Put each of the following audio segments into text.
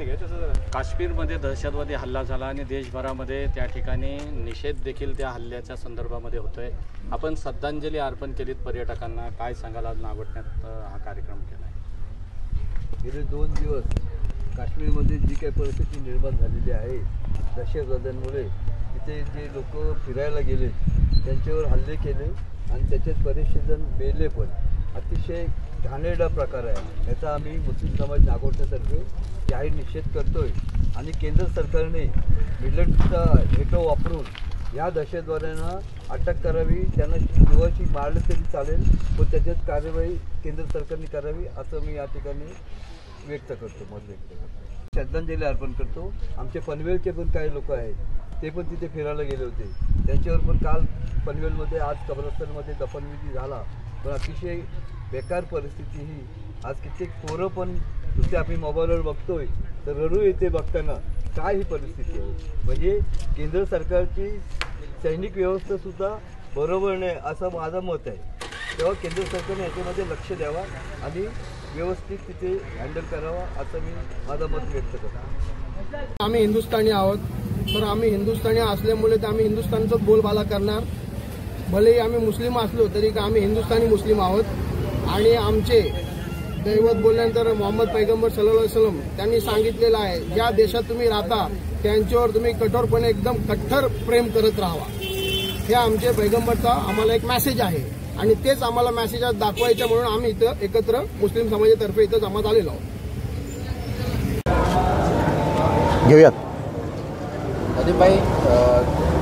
काश्मीरमध्ये दहशतवादी हल्ला झाला आणि देशभरामध्ये त्या ठिकाणी निषेध देखील त्या हल्ल्याच्या संदर्भामध्ये होतोय। आपण श्रद्धांजली अर्पण केलीत पर्यटकांना, काय सांगाल? आज नागोठण्यात हा कार्यक्रम केला आहे। गेले 2 दिवस काश्मीरमध्ये जी काही परिस्थिती निर्माण झालेली आहे दहशतवाद्यांमुळे, तिथे जे लोक फिरायला गेले त्यांच्यावर हल्ले केले आणि त्याच्यात बरेचसे जण मेले पण। अतिशय घाणेरडा प्रकार आहे। याचा आम्ही मुस्लिम समाज नागोठण्यातर्फे जाहीर निषेध करतोय आणि केंद्र सरकारने मिलिटरीचा हेटो वापरून या दहशतवाद्यांना अटक करावी, त्यांना जीवाची मारलं तरी चालेल पण त्याच्यात कार्यवाही केंद्र सरकारने करावी असं मी या ठिकाणी व्यक्त करतो, मत व्यक्त करतो। श्रद्धांजली अर्पण करतो। आमचे पनवेलचे पण काही लोक आहेत, ते पण तिथे फिरायला गेले होते, त्यांच्यावर पण काल पनवेलमध्ये आज कब्रस्तानमध्ये दफनविधी झाला, पण अतिशय बेकार परिस्थिती ही। आज कित्येक पोरं पण जसे आम्ही मोबाईलवर बघतोय तर रडू येते बघताना, काय ही परिस्थिती आहे। म्हणजे केंद्र सरकारची सैनिक व्यवस्थासुद्धा बरोबर नाही असं माझं मत आहे। तेव्हा केंद्र सरकारने याच्यामध्ये लक्ष द्यावा आणि व्यवस्थित तिथे हँडल करावा असं मी माझं मत व्यक्त करतो। आम्ही हिंदुस्थानी आहोत, तर आम्ही हिंदुस्थानी असल्यामुळे तर आम्ही हिंदुस्थानचाच बोलबाला करणार। भलेही आम्ही मुस्लिम असलो तरी का आम्ही हिंदुस्थानी मुस्लिम आहोत। आणि आमचे दैवत बोलल्यानंतर मोहम्मद पैगंबर सल्लल्लाहु अलैहि वसल्लम त्यांनी सांगितलेलं आहे, ज्या देशात तुम्ही राहता त्यांच्यावर तुम्ही कठोरपणे एकदम कट्टर प्रेम करत राहावा। हे आमचे पैगंबरचा आम्हाला एक मेसेज आहे आणि तेच आम्हाला मेसेज दाखवायचं म्हणून आम्ही इथं एकत्र मुस्लिम समाजातर्फे इथं जमा झालेलो आहोत। घेऊयात अजयभाई,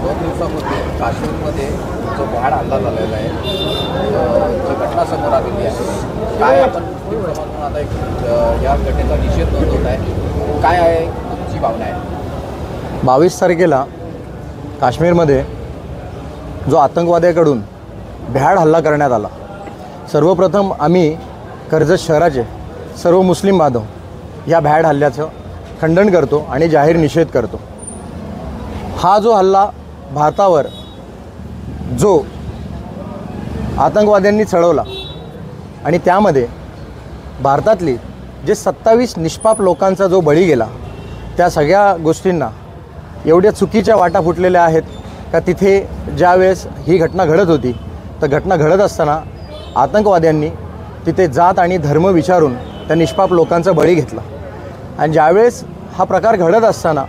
2 दिवसामध्ये काश्मीरमध्ये जो भ्याड हल्ला झालेला आहे, जी घटना समोर आलेली आहे, काय आपण मुस्लिम समाज आता एक या घटनेचा निषेध नोंदवत आहे, काय आहे तुमची भावना आहे? 22 तारखेला काश्मीरमध्ये जो आतंकवाद्याकडून भ्याड हल्ला करण्यात आला, सर्वप्रथम आम्ही कर्जत शहराचे सर्व मुस्लिम बांधव या भ्याड हल्ल्याचं खंडन करतो आणि जाहीर निषेध करतो। हा जो हल्ला भारतावर जो आतंकवाद्यांनी चढवला आणि त्यामध्ये भारतातली जे 27 निष्पाप लोकांचा जो बळी गेला, त्या सगळ्या गोष्टींना एवढ्या चुकीच्या वाटा फुटलेल्या आहेत का तिथे ज्यावेळेस ही घटना घडत होती तर घटना घडत असताना आतंकवाद्यांनी तिथे जात आणि धर्म विचारून त्या निष्पाप लोकांचा बळी घेतला। आणि ज्यावेळेस हा प्रकार घडत असताना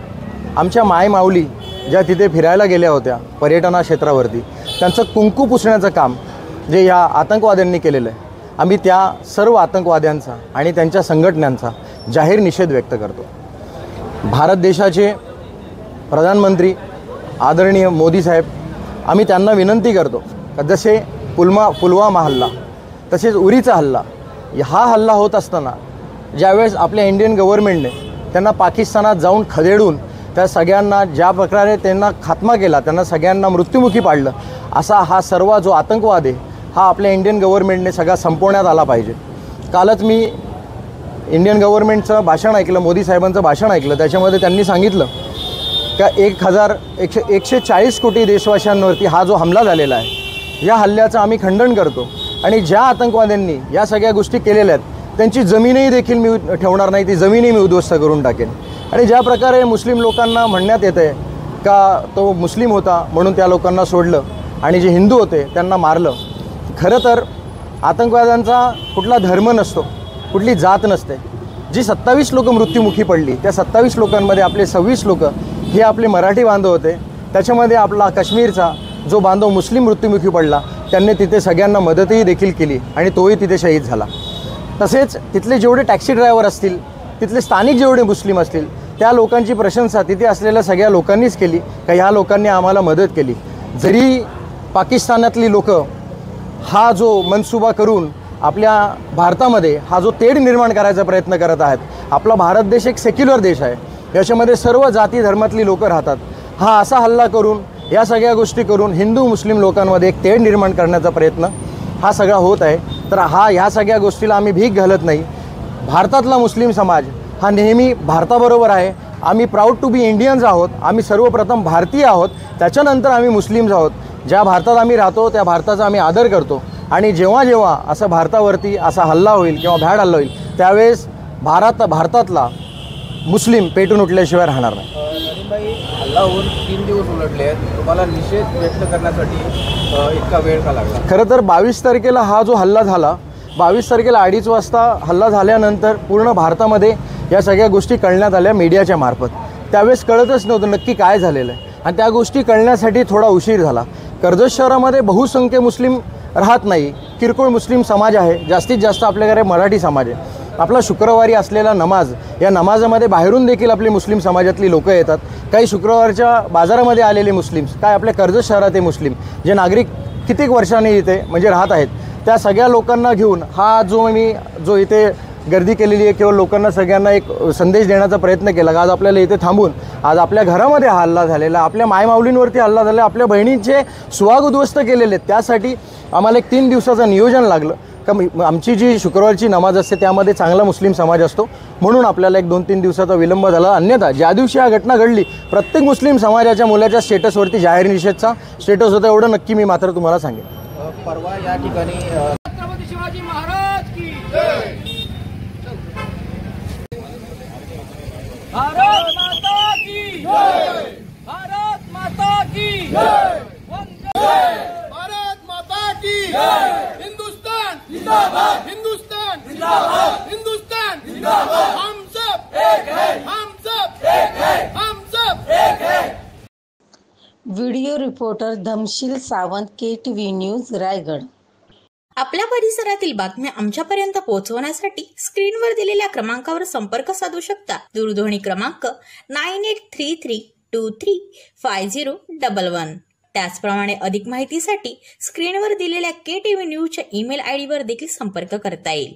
आमच्या मायमाऊली ज्या तिथे फिरायला गेल्या होत्या पर्यटना क्षेत्रावरती, त्यांचं कुंकू पुसण्याचं काम जे या आतंकवाद्यांनी केलेलं आहे, आम्ही त्या सर्व आतंकवाद्यांचा आणि त्यांच्या संघटनांचा जाहीर निषेध व्यक्त करतो। भारत देशाचे प्रधानमंत्री आदरणीय मोदी साहेब, आम्ही त्यांना विनंती करतो का जसे पुलवामा हल्ला तसेच उरीचा हल्ला, हा हल्ला होत असताना ज्यावेळेस आपल्या इंडियन गव्हर्नमेंटने त्यांना पाकिस्तानात जाऊन खदेडून त्या सगळ्यांना ज्या प्रकारे त्यांना खात्मा केला, त्यांना सगळ्यांना मृत्युमुखी पाडलं, असा हा सर्व जो आतंकवाद आहे हा आपल्या इंडियन गव्हर्नमेंटने सगळा संपवण्यात आला पाहिजे। कालच मी इंडियन गव्हर्नमेंटचं भाषण ऐकलं, मोदी साहेबांचं भाषण ऐकलं, त्याच्यामध्ये त्यांनी सांगितलं का 140 कोटी देशवासियांवरती हा जो हमला झालेला आहे, या हल्ल्याचं आम्ही खंडन करतो आणि ज्या आतंकवाद्यांनी या सगळ्या गोष्टी केलेल्या आहेत त्यांची जमीनही देखील मी ठेवणार नाही, ती जमीनही मी उद्ध्वस्त करून टाकेन। आणि ज्या प्रकारे मुस्लिम लोकांना म्हणण्यात येते का तो मुस्लिम होता म्हणून त्या लोकांना सोडलं आणि जे हिंदू होते त्यांना मारलं, खरं तर आतंकवाद्यांचा कुठला धर्म नसतो, कुठली जात नसते। जी 27 लोकं मृत्युमुखी पडली त्या 27 लोकांमध्ये आपले 26 लोक हे आपले मराठी बांधव होते, त्याच्यामध्ये आपला काश्मीरचा जो बांधव मुस्लिम मृत्युमुखी पडला त्यांनी तिथे सगळ्यांना मदतही देखील केली आणि तोही तिथे शहीद झाला। तसेच तिथले जेवढे टॅक्सी ड्रायव्हर असतील, तिथले स्थानिक जेवढे मुस्लिम असतील, त्या लोकांची प्रशंसा तिथे असलेल्या सगळ्या लोकांनीच केली का ह्या लोकांनी आम्हाला मदत केली। जरी पाकिस्तानातली लोकं हा जो मनसुबा करून आपल्या भारतामध्ये हा जो तेढ निर्माण करायचा प्रयत्न करत आहेत, आपला भारत देश एक सेक्युलर देश आहे, याच्यामध्ये सर्व जाती धर्मातली लोकं राहतात, हा असा हल्ला करून या सगळ्या गोष्टी करून हिंदू मुस्लिम लोकांमध्ये एक तेढ निर्माण करण्याचा प्रयत्न हा सगळा होत आहे। तर ह्या सगळ्या गोष्टीला आम्ही भीक घालत नाही। भारतातला मुस्लिम समाज हा नेहमी भारताबरोबर आहे। आम्ही प्राऊड टू बी इंडियन्स आहोत, आम्ही सर्वप्रथम भारतीय आहोत, त्याच्यानंतर आम्ही मुस्लिम्स आहोत। ज्या भारतात आम्ही राहतो त्या भारताचा आम्ही आदर करतो आणि जेव्हा जेव्हा असं भारतावरती असा हल्ला होईल किंवा भ्याड हल्ला होईल त्यावेळेस भारतातला मुस्लिम पेटून उठल्याशिवाय राहणार नाही. नदीमबाई, हल्ला होऊन 3 दिवस उलटले आहेत, तुम्हाला निषेध व्यक्त करण्यासाठी इतका वेळ का लागला? खरं तर 22 तारखेला हा जो हल्ला झाला, 22 तारखेला 2:30 वाजता हल्ला झाल्यानंतर पूर्ण भारतामध्ये या सगळ्या गोष्टी कळण्यात आल्या मीडियाच्या मार्फत. त्यावेळेस कळतच नव्हतं नक्की काय झालेलं आहे आणि त्या गोष्टी कळण्यासाठी थोडा उशीर झाला. कर्जत शहरामध्ये बहुसंख्य मुस्लिम राहत नाही, किरकोळ मुस्लिम समाज आहे, जास्तीत जास्त आपल्याकडे मराठी समाज आहे. आपला शुक्रवारी असलेला नमाज, या नमाजामध्ये बाहेरून देखील आपली मुस्लिम समाजातली लोकं येतात. काही शुक्रवारच्या बाजारामध्ये आलेले मुस्लिम्स, काय आपल्या कर्जत शहरात मुस्लिम जे नागरिक कित्येक वर्षांनी इथे म्हणजे राहत आहेत, त्या सगळ्या लोकांना घेऊन हा जो इथे गर्दी केलेली आहे किंवा लोकांना सगळ्यांना एक संदेश देण्याचा प्रयत्न केला. आज आपल्याला इथे थांबून आज आपल्या घरामध्ये हा हल्ला झालेला, आपल्या मायमाऊलींवरती हल्ला झाला, आपल्या बहिणींचे सुहाग उद्ध्वस्त केलेले आहेत. त्यासाठी आम्हाला एक 3 दिवसाचं नियोजन लागलं का आमची जी शुक्रवारची नमाज असते त्यामध्ये चांगला मुस्लिम समाज असतो, म्हणून आपल्याला एक 2-3 दिवसाचा विलंब झाला. अन्यथा ज्या दिवशी हा घटना घडली, प्रत्येक मुस्लिम समाजाच्या मुलाच्या स्टेटसवरती जाहीर निषेधचा स्टेटस होता, एवढं नक्की मी मात्र तुम्हाला सांगेन. परवा या ठिकाणी छत्रपती शिवाजी महाराज की जय. भारत माता की जय. भारत माता की जय. भारत माता की जय. हिंदुस्तान जिंदाबाद. हिंदुस्तान जिंदाबाद. हिंदुस्तान जिंदाबाद. हम सब एक हैं. हम सब एक हैं. हम सब एक हैं. Video reporter Dhamsheel Sawant, KTV news, Raigad. आपल्या परिसरातील बातम्या आमच्यापर्यंत पोहोचवण्यासाठी स्क्रीनवर दिलेल्या क्रमांकावर संपर्क साधू शकता. दूरध्वनी क्रमांक 9833235011. त्याचप्रमाणे अधिक माहितीसाठी स्क्रीनवर दिलेल्या KTV न्यूजच्या ईमेल ID वर देखील संपर्क करता येईल.